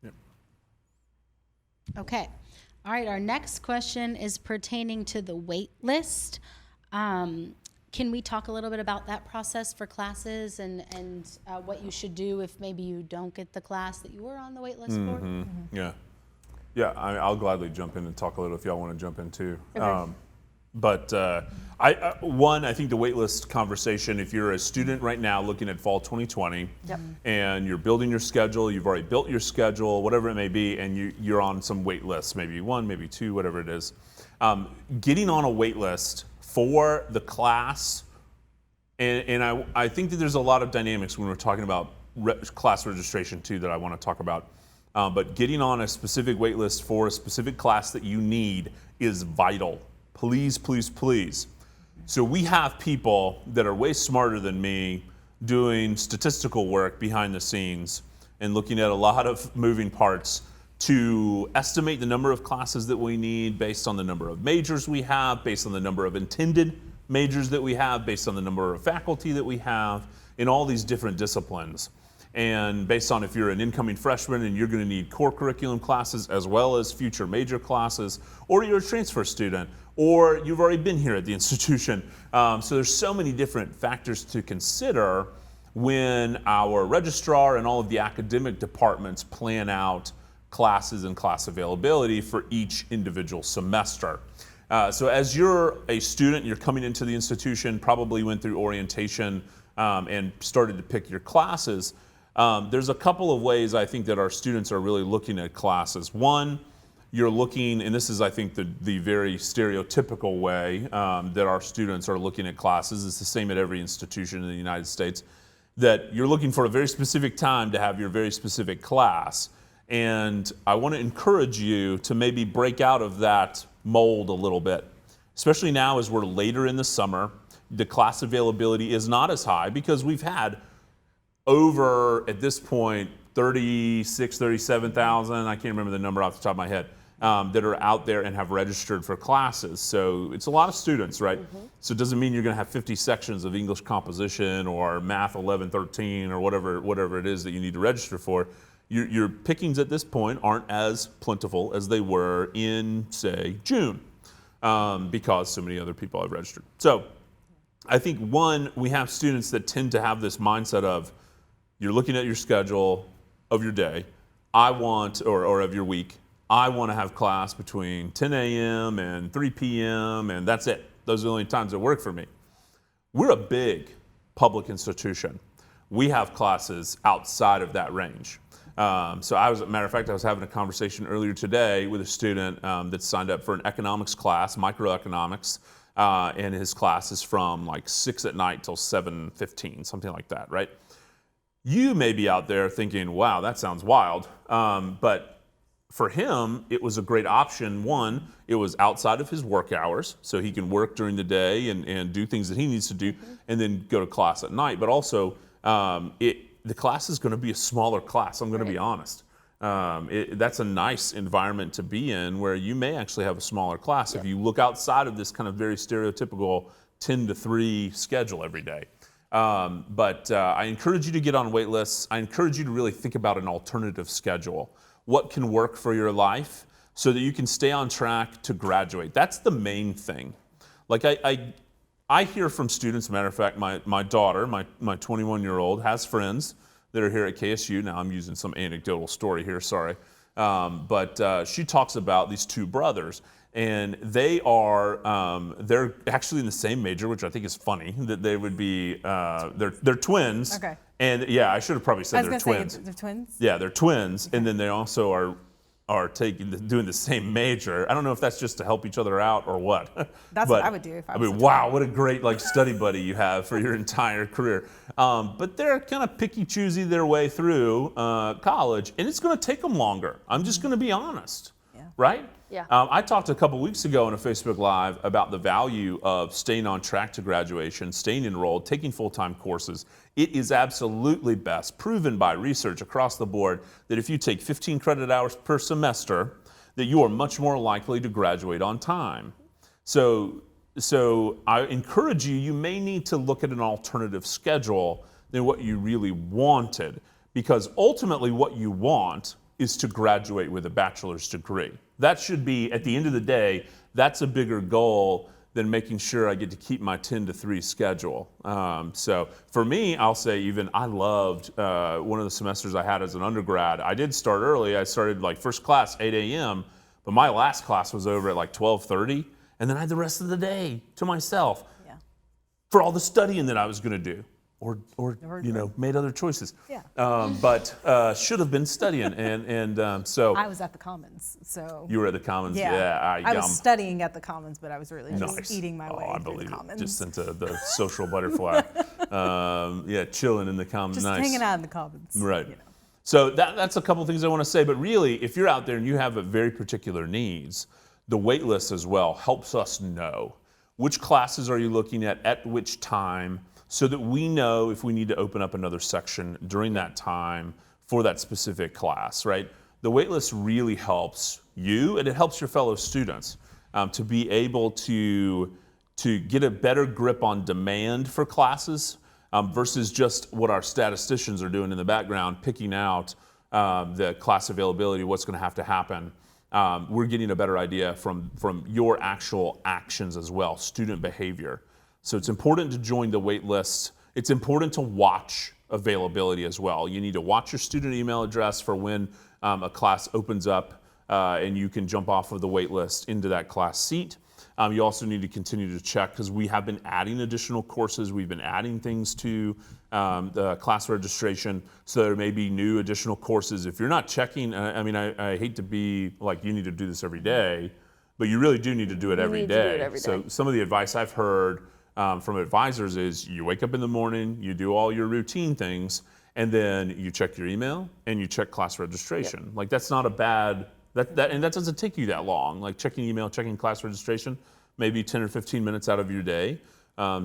Yep. Okay. All right. Our next question is pertaining to the wait list. Can we talk a little bit about that process for classes and what you should do if maybe you don't get the class that you were on the wait list for? Yeah. Yeah, I'll gladly jump in and talk a little if y'all want to jump in too. Okay. But I think the waitlist conversation, if you're a student right now looking at fall 2020 and you're building your schedule, you've already built your schedule, whatever it may be, and you're on some wait lists, maybe one, maybe two, whatever it is. Getting on a wait list for the class, and I think that there's a lot of dynamics when we're talking about class registration too that I want to talk about. But getting on a specific wait list for a specific class that you need is vital. Please, please, please. So we have people that are way smarter than me doing statistical work behind the scenes and looking at a lot of moving parts to estimate the number of classes that we need based on the number of majors we have, based on the number of intended majors that we have, based on the number of faculty that we have in all these different disciplines. And based on if you're an incoming freshman and you're going to need core curriculum classes as well as future major classes, or you're a transfer student, or you've already been here at the institution. So there's so many different factors to consider when our registrar and all of the academic departments plan out classes and class availability for each individual semester. So as you're a student, you're coming into the institution, probably went through orientation and started to pick your classes. There's a couple of ways I think that our students are really looking at classes. One, you're looking, and this is I think the very stereotypical way that our students are looking at classes. It's the same at every institution in the United States, that you're looking for a very specific time to have your very specific class. And I want to encourage you to maybe break out of that mold a little bit, especially now as we're later in the summer. The class availability is not as high because we've had over, at this point, 37,000, I can't remember the number off the top of my head, that are out there and have registered for classes. So it's a lot of students, right? So it doesn't mean you're going to have 50 sections of English composition or Math 1113 or whatever it is that you need to register for. Your pickings at this point aren't as plentiful as they were in, say, June, because so many other people have registered. So I think, one, we have students that tend to have this mindset of, you're looking at your schedule of your day, or of your week, I want to have class between 10 a.m. and 3 p.m. and that's it. Those are the only times that work for me. We're a big public institution. We have classes outside of that range. So as a matter of fact, I was having a conversation earlier today with a student that signed up for an economics class, microeconomics, and his class is from like 6 at night till 7:15, something like that, right? You may be out there thinking, wow, that sounds wild, but for him, it was a great option. One, it was outside of his work hours, so he can work during the day and do things that he needs to do, and then go to class at night. But also, the class is going to be a smaller class, I'm going to be honest. That's a nice environment to be in where you may actually have a smaller class if you look outside of this kind of very stereotypical 10 to 3 schedule every day. But I encourage you to get on wait lists. I encourage you to really think about an alternative schedule. What can work for your life so that you can stay on track to graduate? That's the main thing. Like I hear from students, as a matter of fact, my daughter, my 21-year-old, has friends that are here at KSU. Now I'm using some anecdotal story here, sorry. But she talks about these two brothers. And they're actually in the same major, which I think is funny that they would be. They're twins. Okay. And yeah, I should have probably said they're twins. They're twins. Yeah, they're twins, and then they also are doing the same major. I don't know if that's just to help each other out or what. That's what I would do if I was. I mean, wow, what a great study buddy you have for your entire career. But they're kind of picky, choosy their way through college, and it's going to take them longer. I'm just going to be honest. Yeah. Right? Yeah. I talked a couple weeks ago on a Facebook Live about the value of staying on track to graduation, staying enrolled, taking full-time courses. It is absolutely best, proven by research across the board, that if you take 15 credit hours per semester, that you are much more likely to graduate on time. So I encourage you, you may need to look at an alternative schedule than what you really wanted, because ultimately what you want is to graduate with a bachelor's degree. That should be, at the end of the day, that's a bigger goal than making sure I get to keep my 10 to 3 schedule. So for me, I'll say even I loved one of the semesters I had as an undergrad. I did start early. I started like first class 8 a.m., but my last class was over at like 12:30, and then I had the rest of the day to myself for all the studying that I was gonna do. Or made other choices. Yeah. But should have been studying, and so I was at the Commons, so. You were at the Commons, I was studying at the Commons, but I was really just nice. eating my way I through believe the Commons. it. Just into the social butterfly. Chilling in the Commons. Just nice. hanging out in the Commons. Right. So that's a couple things I want to say. But really, if you're out there and you have a very particular needs, the wait list as well helps us know which classes are you looking at which time, so that we know if we need to open up another section during that time for that specific class, right? The waitlist really helps you, and it helps your fellow students to be able to get a better grip on demand for classes versus just what our statisticians are doing in the background, picking out the class availability, what's going to have to happen. We're getting a better idea from your actual actions as well, student behavior. So it's important to join the wait list. It's important to watch availability as well. You need to watch your student email address for when a class opens up and you can jump off of the wait list into that class seat. You also need to continue to check, because we have been adding additional courses. We've been adding things to the class registration, so there may be new additional courses. If you're not checking, I hate to be like you need to do this every day, but you really do need to do it every day. So some of the advice I've heard from advisors is you wake up in the morning, you do all your routine things, and then you check your email and you check class registration. Like that's not a bad, and that doesn't take you that long. Like checking email, checking class registration, maybe 10 or 15 minutes out of your day.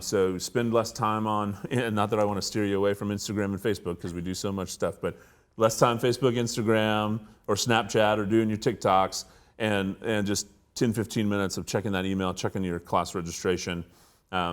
So spend less time on, and not that I want to steer you away from Instagram and Facebook because we do so much stuff, but less time Facebook, Instagram, or Snapchat, or doing your TikToks, and just 10, 15 minutes of checking that email, checking your class registration,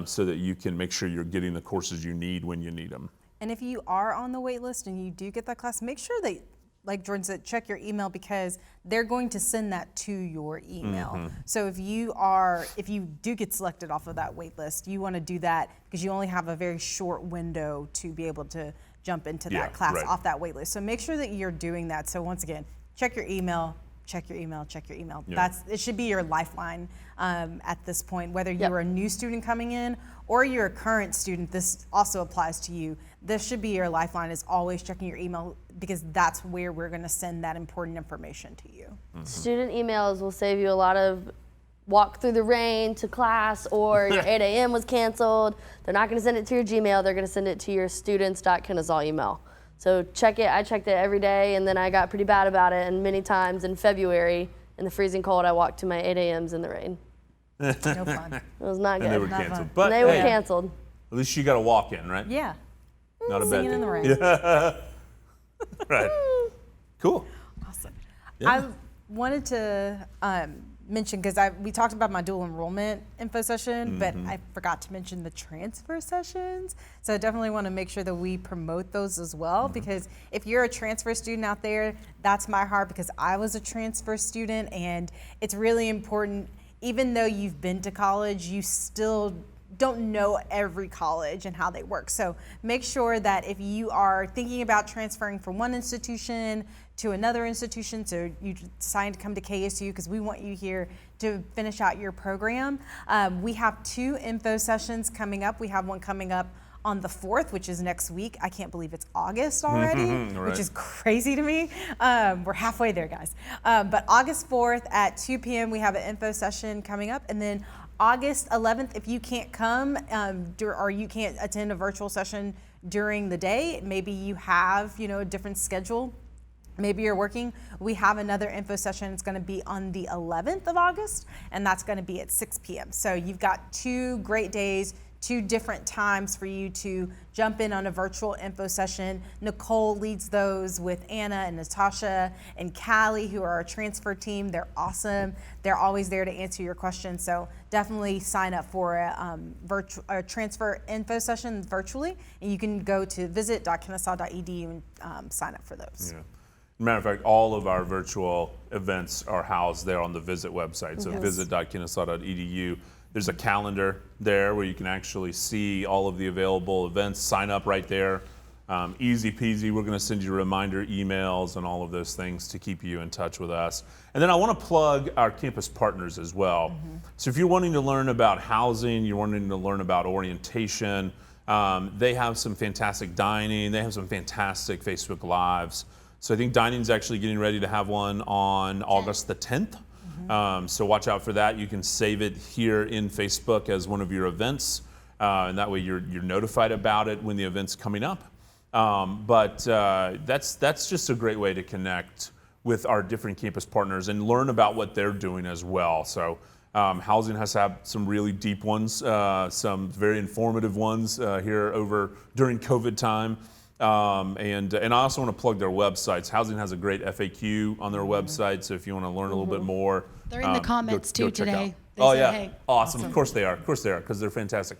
so that you can make sure you're getting the courses you need when you need them. And if you are on the wait list and you do get that class, make sure that, like Jordan said, check your email because they're going to send that to your email. So if you do get selected off of that wait list, you want to do that because you only have a very short window to be able to jump into that class off that wait list. So make sure that you're doing that. So once again, check your email, check your email, check your email. It should be your lifeline at this point, whether you're a new student coming in or you're a current student. This also applies to you. This should be your lifeline, is always checking your email because that's where we're going to send that important information to you. Student emails will save you a lot of walk through the rain to class, or your 8 a.m. was canceled. They're not going to send it to your Gmail. They're going to send it to your students.Kennesaw email. So check it. I checked it every day, and then I got pretty bad about it. And many times in February, in the freezing cold, I walked to my 8 a.m.s in the rain. No fun. It was not good. And they were Not canceled. fun. But They were hey, canceled. at least you got a walk in, right? Yeah. Not a bad Singing in thing. the rain. Right. Cool. Awesome. Yeah. I wanted to mention, because we talked about my dual enrollment info session, but I forgot to mention the transfer sessions. So I definitely want to make sure that we promote those as well, because if you're a transfer student out there, that's my heart, because I was a transfer student, and it's really important. Even though you've been to college, you still don't know every college and how they work. So make sure that if you are thinking about transferring from one institution to another institution, so you decide to come to KSU because we want you here to finish out your program. We have 2 info sessions coming up. We have one coming up on the 4th, which is next week. I can't believe it's August already, which is crazy to me. We're halfway there, guys. But August 4th at 2 p.m., we have an info session coming up. And then August 11th, if you can't come or you can't attend a virtual session during the day, maybe you have a different schedule, maybe you're working, we have another info session. It's going to be on the 11th of August, and that's going to be at 6 p.m. So you've got 2 great days, 2 different times for you to jump in on a virtual info session. Nicole leads those with Anna and Natasha and Callie, who are our transfer team. They're awesome. They're always there to answer your questions. So definitely sign up for a transfer info session virtually. And you can go to visit.kennesaw.edu and sign up for those. Yeah. Matter of fact, all of our virtual events are housed there on the Visit website. So visit.kennesaw.edu. There's a calendar there where you can actually see all of the available events, sign up right there. Easy peasy. We're going to send you reminder emails and all of those things to keep you in touch with us. And then I want to plug our campus partners as well. So if you're wanting to learn about housing, you're wanting to learn about orientation, they have some fantastic dining. They have some fantastic Facebook Lives. So I think dining's actually getting ready to have one on August the 10th. So watch out for that. You can save it here in Facebook as one of your events, and that way you're notified about it when the event's coming up. But that's just a great way to connect with our different campus partners and learn about what they're doing as well. So housing has to have some really deep ones, some very informative ones here over during COVID time. And I also want to plug their websites. Housing has a great FAQ on their website, so if you want to learn a little bit more, They're in the comments go too check today. out. They Oh said, yeah, hey. awesome. Of course they are, because they're fantastic.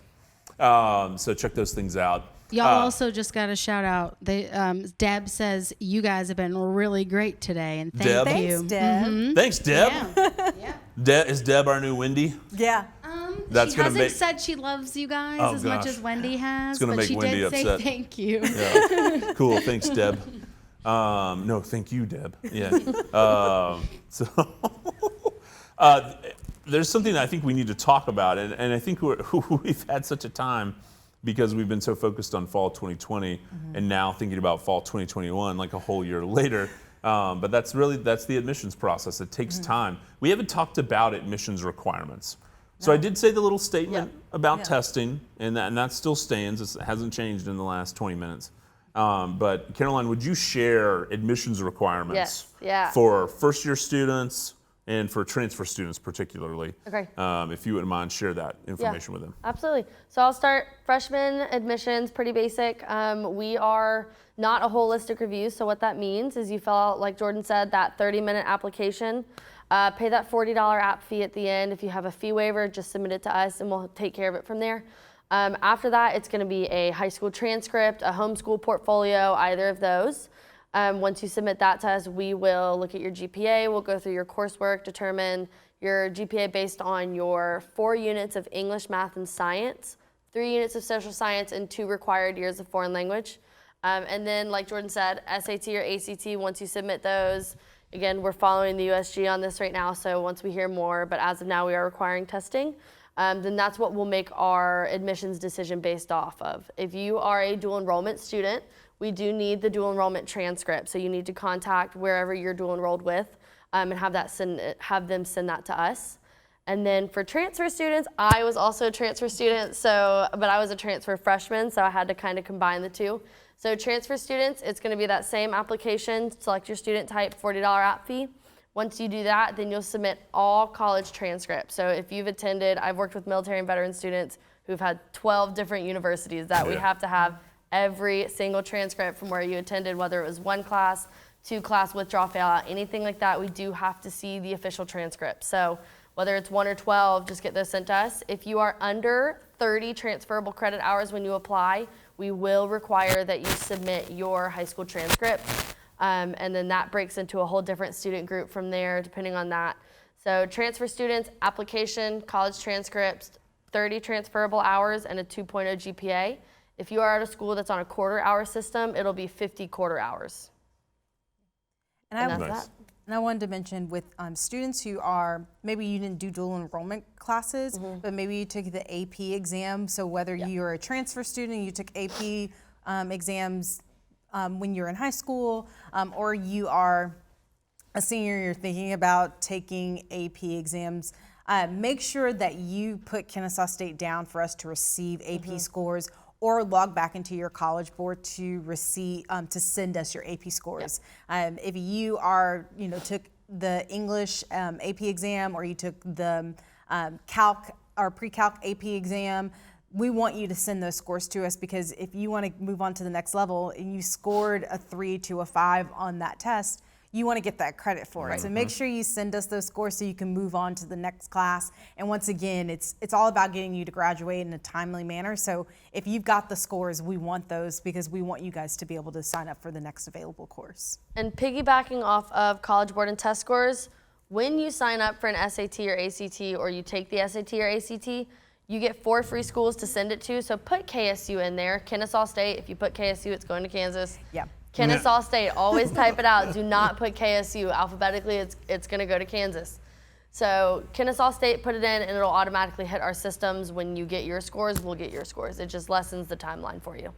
So check those things out. Y'all also just got a shout out. Deb says you guys have been really great today, and Deb? thank you. Thanks, Deb. Thanks, Deb. Yeah. Is Deb our new Wendy? Yeah. That's She gonna hasn't make- said she loves you guys Oh, as much gosh. as Wendy has, gonna but make she Wendy did say upset. thank you. Yeah. Cool. Thanks, Deb. No, thank you, Deb. Yeah. There's something I think we need to talk about, and I think we've had such a time because we've been so focused on fall 2020 and now thinking about fall 2021 like a whole year later. But that's the admissions process. It takes time. We haven't talked about admissions requirements. So I did say the little statement about testing, and that still stands. It hasn't changed in the last 20 minutes. But Caroline, would you share admissions requirements Yes, yeah. for first-year students and for transfer students particularly? Okay. If you wouldn't mind, share that information with them. Absolutely. So I'll start freshman admissions, pretty basic. We are not a holistic review, so what that means is you fill out, like Jordan said, that 30-minute application, pay that $40 app fee at the end. If you have a fee waiver, just submit it to us and we'll take care of it from there. After that, it's going to be a high school transcript, a homeschool portfolio, either of those. Once you submit that to us, we will look at your GPA, we'll go through your coursework, determine your GPA based on your 4 units of English, math, and science, 3 units of social science, and 2 required years of foreign language. And then, like Jordan said, SAT or ACT, once you submit those, again, we're following the USG on this right now, so once we hear more, but as of now, we are requiring testing. Then that's what we'll make our admissions decision based off of. If you are a dual enrollment student, we do need the dual enrollment transcript. So you need to contact wherever you're dual enrolled with and have them send that to us. And then for transfer students, I was also a transfer student, but I was a transfer freshman, so I had to kind of combine the two. So transfer students, it's going to be that same application, select your student type, $40 app fee. Once you do that, then you'll submit all college transcripts. So if you've attended, I've worked with military and veteran students who've had 12 different universities that we have to have every single transcript from where you attended, whether it was 1 class, 2 class, withdraw, fail out, anything like that, we do have to see the official transcript. So whether it's 1 or 12, just get those sent to us. If you are under 30 transferable credit hours when you apply, we will require that you submit your high school transcript. And then that breaks into a whole different student group from there, depending on that. So transfer students, application, college transcripts, 30 transferable hours, and a 2.0 GPA. If you are at a school that's on a quarter-hour system, it'll be 50 quarter hours. And that's that. And I wanted to mention with students who are, maybe you didn't do dual enrollment classes, but maybe you took the AP exam. So whether you're a transfer student, you took AP exams when you're in high school, or you are a senior, you're thinking about taking AP exams, make sure that you put Kennesaw State down for us to receive AP scores, or log back into your College Board to receive to send us your AP scores. If you are, took the English AP exam, or you took the calc or pre-calc AP exam, we want you to send those scores to us, because if you want to move on to the next level and you scored a 3 to a 5 on that test, you want to get that credit for it. So make sure you send us those scores so you can move on to the next class. And once again, it's all about getting you to graduate in a timely manner. So if you've got the scores, we want those, because we want you guys to be able to sign up for the next available course. And piggybacking off of College Board and test scores, when you sign up for an SAT or ACT, or you take the SAT or ACT, you get 4 free schools to send it to. So put KSU in there. Kennesaw State, if you put KSU, it's going to Kansas. Yeah. Kennesaw State, always type it out. Do not put KSU. Alphabetically, it's going to go to Kansas. So Kennesaw State, put it in, and it'll automatically hit our systems. When you get your scores, we'll get your scores. It just lessens the timeline for you.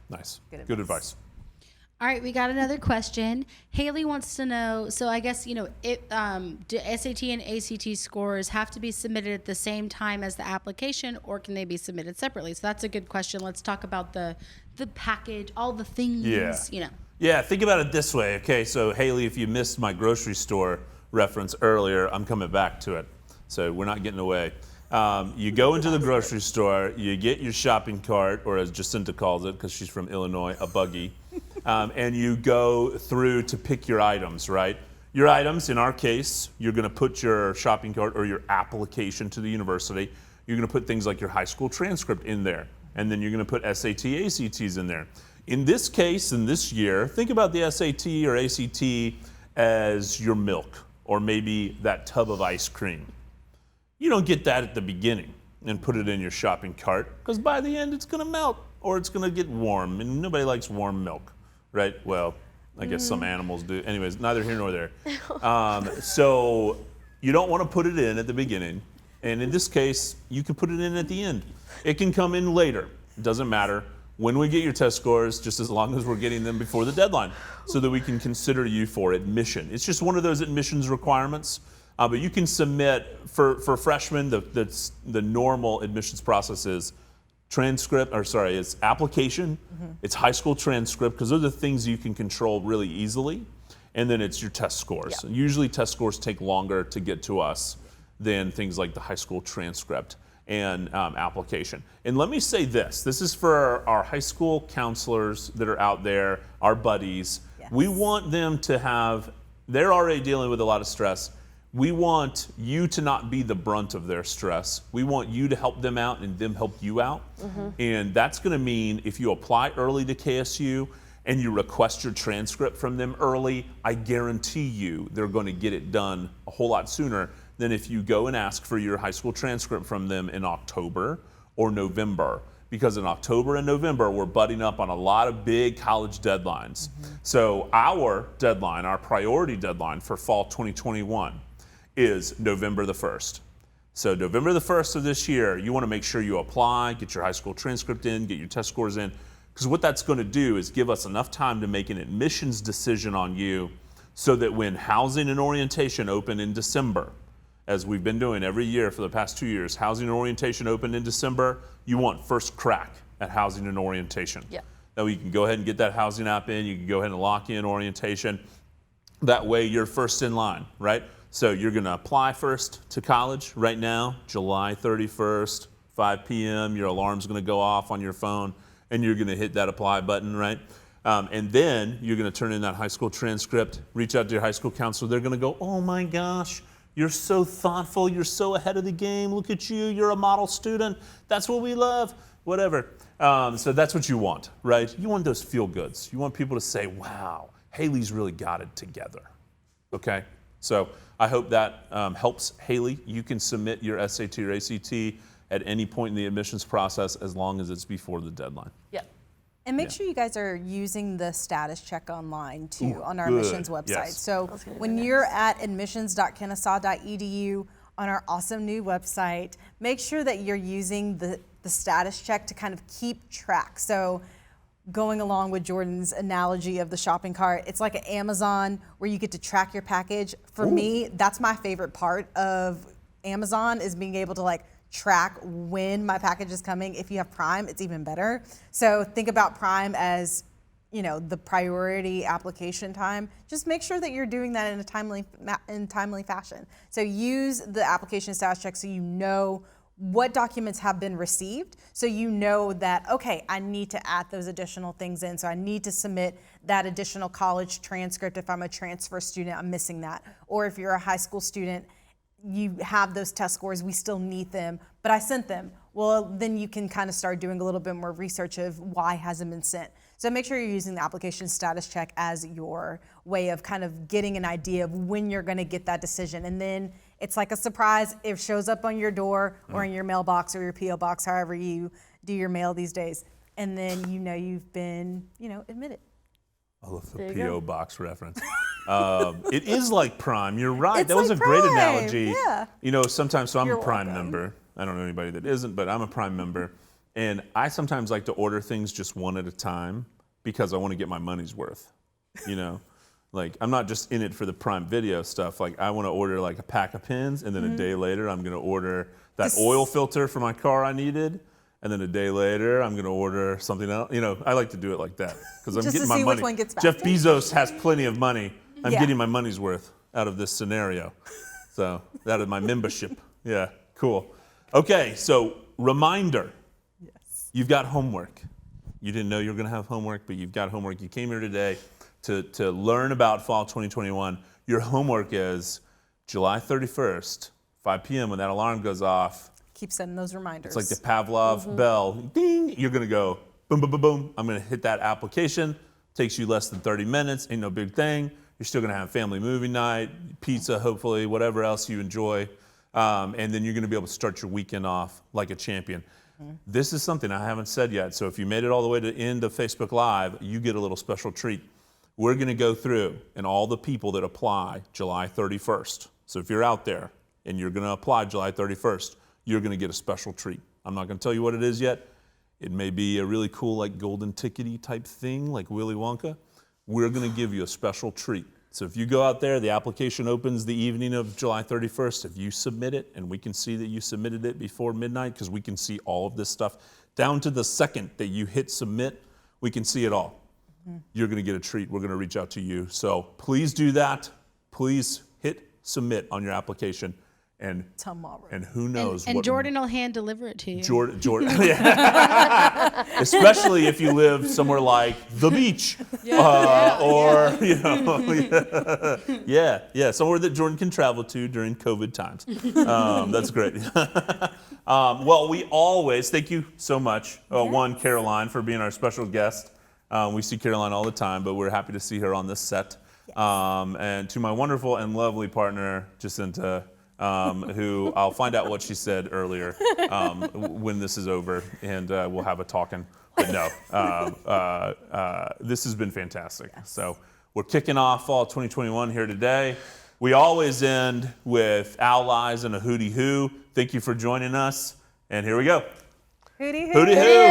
Nice. Good advice. All right, we got another question. Haley wants to know, so I guess, do SAT and ACT scores have to be submitted at the same time as the application, or can they be submitted separately? So that's a good question. Let's talk about the package, all the things, Yeah, think about it this way. Okay, so Haley, if you missed my grocery store reference earlier, I'm coming back to it. So we're not getting away. You go into the grocery store, you get your shopping cart, or as Jacinta calls it, because she's from Illinois, a buggy, and you go through to pick your items, right? Your items, in our case, you're going to put your shopping cart or your application to the university. You're going to put things like your high school transcript in there, and then you're going to put SAT, ACTs in there. In this case, in this year, think about the SAT or ACT as your milk, or maybe that tub of ice cream. You don't get that at the beginning and put it in your shopping cart, because by the end it's going to melt, or it's going to get warm, and nobody likes warm milk, right? Well, I guess some animals do. Anyways, neither here nor there. So you don't want to put it in at the beginning, and in this case, you can put it in at the end. It can come in later. It doesn't matter. When we get your test scores, just as long as we're getting them before the deadline, so that we can consider you for admission. It's just one of those admissions requirements. But you can submit, for freshmen, the normal admissions process is it's application, it's high school transcript, because those are the things you can control really easily, and then it's your test scores. Yeah. Usually test scores take longer to get to us than things like the high school transcript and application. And let me say this is for our high school counselors that are out there, our buddies. Yes. We want them to they're already dealing with a lot of stress. We want you to not be the brunt of their stress. We want you to help them out and them help you out. And that's gonna mean if you apply early to KSU and you request your transcript from them early, I guarantee you they're gonna get it done a whole lot sooner than if you go and ask for your high school transcript from them in October or November. Because in October and November, we're butting up on a lot of big college deadlines. So our deadline, our priority deadline for fall 2021 is November the 1st. So November the 1st of this year, you wanna make sure you apply, get your high school transcript in, get your test scores in, because what that's gonna do is give us enough time to make an admissions decision on you so that when housing and orientation open in December, as we've been doing every year for the past 2 years, housing and orientation open in December, you want first crack at housing and orientation. Yeah. That way you can go ahead and get that housing app in, you can go ahead and lock in orientation. That way you're first in line, right? So you're gonna apply first to college right now, July 31st, 5 p.m., your alarm's gonna go off on your phone and you're gonna hit that apply button, right? And then you're gonna turn in that high school transcript, reach out to your high school counselor, they're gonna go, oh my gosh, you're so thoughtful, you're so ahead of the game, look at you, you're a model student, that's what we love, whatever. So that's what you want, right? You want those feel goods. You want people to say, wow, Haley's really got it together, okay? So I hope that helps. Haley, you can submit your SAT or ACT at any point in the admissions process as long as it's before the deadline. Yep. And make sure you guys are using the status check online too on our good. admissions website. Yes. So when you're at admissions.kennesaw.edu on our awesome new website, make sure that you're using the status check to kind of keep track. So going along with Jordan's analogy of the shopping cart, it's like an Amazon where you get to track your package. For me, that's my favorite part of Amazon is being able to like track when my package is coming. If you have Prime, it's even better. So think about Prime as, you know, the priority application time. Just make sure that you're doing that in a timely fashion. So use the application status check so you know what documents have been received, so you know that, okay, I need to add those additional things in, so I need to submit that additional college transcript. If I'm a transfer student, I'm missing that. Or if you're a high school student, you have those test scores, we still need them, but I sent them. Well, then you can kind of start doing a little bit more research of why hasn't been sent. So make sure you're using the application status check as your way of kind of getting an idea of when you're gonna get that decision. And then it's like a surprise, it shows up on your door or in your mailbox or your P.O. box, however you do your mail these days. And then you know you've been, admitted. I love the There you P.O. go. box reference. It is like Prime, you're right. It's That was like a great Prime, analogy. yeah. Sometimes, so I'm You're a Prime welcome. member. I don't know anybody that isn't, but I'm a Prime member. And I sometimes like to order things just one at a time because I want to get my money's worth, Like, I'm not just in it for the Prime Video stuff. Like, I want to order like a pack of pens, and then a day later, I'm going to order that oil filter for my car I needed. And then a day later, I'm going to order something else. I like to do it like that because I'm Just getting to my see money. which one gets Jeff faster. Bezos has plenty of money. I'm Yeah. getting my money's worth out of this scenario. So that is my membership. Yeah, cool. Okay, so reminder. Yes. You've got homework. You didn't know you were going to have homework, but you've got homework. You came here today to learn about fall 2021. Your homework is July 31st, 5 p.m. when that alarm goes off. Keep sending those reminders. It's like the Pavlov bell. Ding! You're going to go boom, boom, boom, boom. I'm going to hit that application. Takes you less than 30 minutes. Ain't no big thing. You're still going to have family movie night, pizza, hopefully, whatever else you enjoy. And then you're going to be able to start your weekend off like a champion. This is something I haven't said yet. So if you made it all the way to the end of Facebook Live, you get a little special treat. We're going to go through and all the people that apply July 31st. So if you're out there and you're going to apply July 31st, you're going to get a special treat. I'm not going to tell you what it is yet. It may be a really cool like golden tickety type thing like Willy Wonka. We're going to give you a special treat So if you go out there, the application opens the evening of July 31st. If you submit it, and we can see that you submitted it before midnight, because we can see all of this stuff, down to the second that you hit submit, we can see it all. You're going to get a treat. We're going to reach out to you. So please do that. Please hit submit on your application. And Tomorrow. And who knows And what Jordan will hand deliver it to you. Jordan, yeah. Especially if you live somewhere like the beach, or you know, somewhere that Jordan can travel to during COVID times. That's great. Well, we always thank you so much. One, Caroline, for being our special guest. We see Caroline all the time, but we're happy to see her on this set. And to my wonderful and lovely partner, Jacinta. Who I'll find out what she said earlier when this is over, and we'll have a talking. But no, this has been fantastic. Yes. So we're kicking off fall 2021 here today. We always end with allies and a hootie hoo. Thank you for joining us, and here we go. Hootie hoo. Hootie hoo.